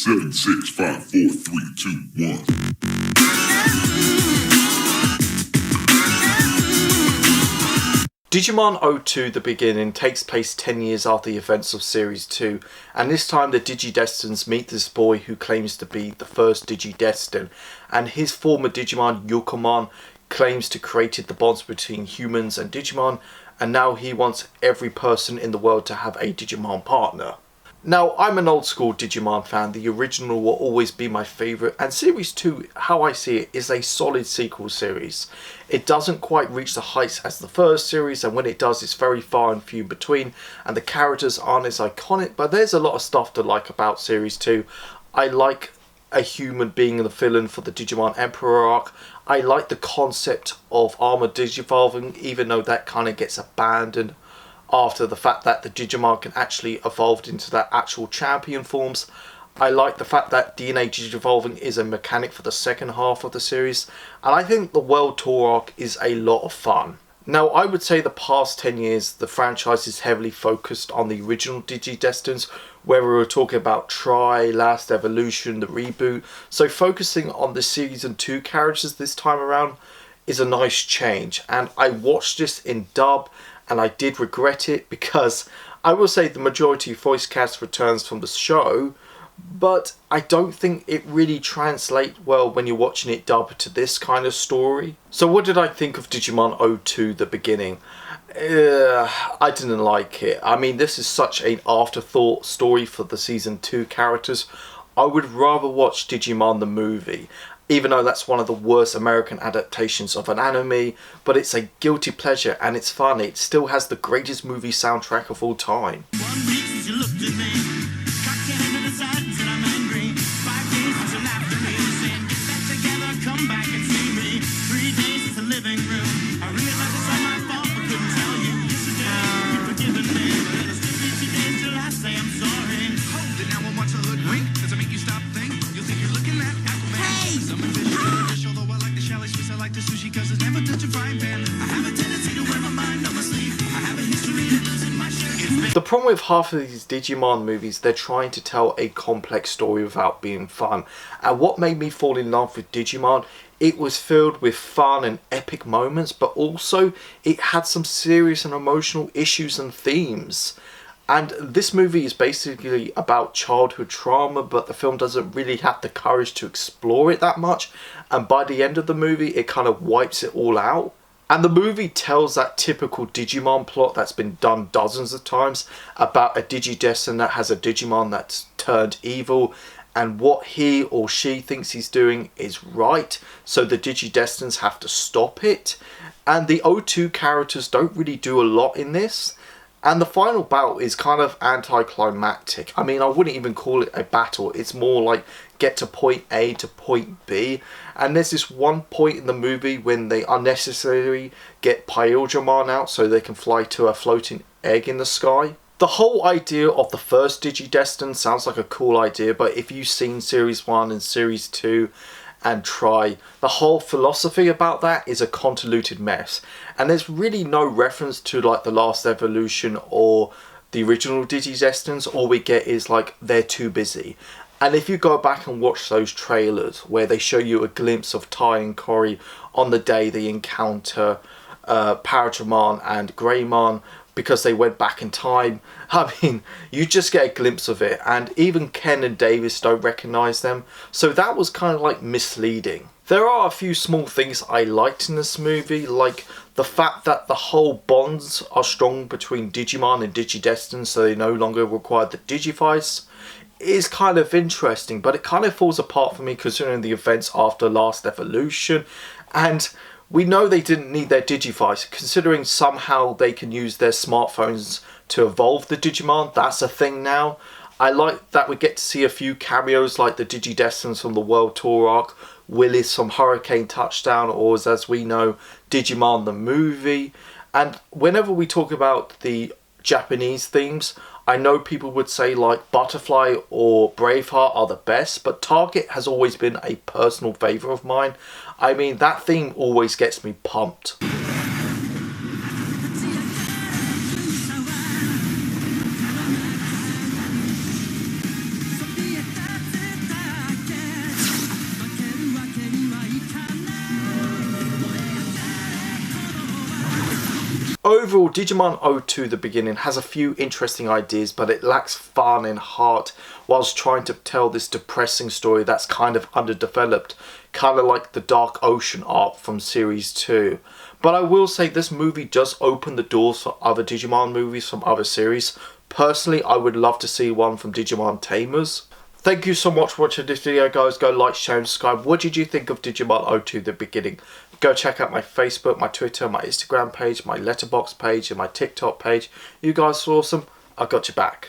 7, 6, 5, 4, 3, 2, 1. Digimon O2 The Beginning takes place 10 years after the events of Series 2, and this time the Digidestins meet this boy who claims to be the first Digidestin, and his former Digimon Yokomon claims to created the bonds between humans and Digimon, and now he wants every person in the world to have a Digimon partner. Now, I'm an old school Digimon fan. The original will always be my favourite, and Series 2, how I see it, is a solid sequel series. It doesn't quite reach the heights as the first series, and when it does, it's very far and few between, and the characters aren't as iconic, but there's a lot of stuff to like about Series 2. I like a human being the villain for the Digimon Emperor arc. I like the concept of armored digivolving, even though that kind of gets abandoned after the fact that the Digimon can actually evolve into their actual champion forms. I like the fact that DNA digivolving is a mechanic for the second half of the series, and I think the World Tour arc is a lot of fun. Now, I would say the past 10 years the franchise is heavily focused on the original Digidestins, where we were talking about Tri, Last Evolution, the reboot, so focusing on the Season 2 characters this time around is a nice change, and I watched this in dub, and I did regret it because I will say the majority voice cast returns from the show, but I don't think it really translates well when you're watching it dubbed to this kind of story. So what did I think of Digimon O2 The Beginning? I didn't like it. I mean, this is such an afterthought story for the Season 2 characters. I would rather watch Digimon the movie, even though that's one of the worst American adaptations of an anime, but it's a guilty pleasure and it's fun. It still has the greatest movie soundtrack of all time. 1 week since you looked at me, cocked your head to the side and said I'm angry. 5 days since you laughed at me, saying get back together, come back and see me. 3 days since the living room, I realized it's all my fault but couldn't tell you. Yesterday, you've forgiven me, but it'll still be 2 days till I say I'm sorry. Hold it now and watch a hood wink. Does it make you stop think? You'll think you're looking at Aquaman. Hey! Some fish although I like the chalet Swiss, I like the sushi cause it's never touch a frying pan. I have a tendency to wear my mind on my sleeve. I have a history of losing my shirt. The problem with half of these Digimon movies, they're trying to tell a complex story without being fun. And what made me fall in love with Digimon, it was filled with fun and epic moments, but also it had some serious and emotional issues and themes. And this movie is basically about childhood trauma, but the film doesn't really have the courage to explore it that much. And by the end of the movie, it kind of wipes it all out. And the movie tells that typical Digimon plot that's been done dozens of times about a Digidestin that has a Digimon that's turned evil, and what he or she thinks he's doing is right, so the Digidestins have to stop it. And the O2 characters don't really do a lot in this. And the final battle is kind of anticlimactic. I mean, I wouldn't even call it a battle. It's more like get to point A to point B. And there's this one point in the movie when they unnecessarily get Pyojamon out so they can fly to a floating egg in the sky. The whole idea of the first Digidestin sounds like a cool idea, but if you've seen Series 1 and Series 2 and Tri, the whole philosophy about that is a convoluted mess. And there's really no reference to like the Last Evolution or the original Digidestins. All we get is like they're too busy. And if you go back and watch those trailers where they show you a glimpse of Tai and Cory on the day they encounter Paradramon and Greymon, because they went back in time, I mean, you just get a glimpse of it, and even Ken and Davis don't recognise them, so that was kind of like misleading. There are a few small things I liked in this movie, like the fact that the whole bonds are strong between Digimon and Digidestin, so they no longer require the Digivice, is kind of interesting, but it kind of falls apart for me considering the events after Last Evolution, and we know they didn't need their Digivice, considering somehow they can use their smartphones to evolve the Digimon. That's a thing now. I like that we get to see a few cameos like the Digidestins from the World Tour arc, Willis from Hurricane Touchdown, or as we know, Digimon the movie. And whenever we talk about the Japanese themes, I know people would say like Butterfly or Braveheart are the best, but Target has always been a personal favourite of mine. I mean, that theme always gets me pumped. Overall, Digimon O2 The Beginning has a few interesting ideas, but it lacks fun and heart whilst trying to tell this depressing story that's kind of underdeveloped, kind of like the Dark Ocean arc from Series 2. But I will say this movie does open the doors for other Digimon movies from other series. Personally, I would love to see one from Digimon Tamers. Thank you so much for watching this video, guys. Go like, share and subscribe. What did you think of Digimon O2 The Beginning? Go check out my Facebook, my Twitter, my Instagram page, my Letterboxd page and my TikTok page. You guys are awesome. I got your back.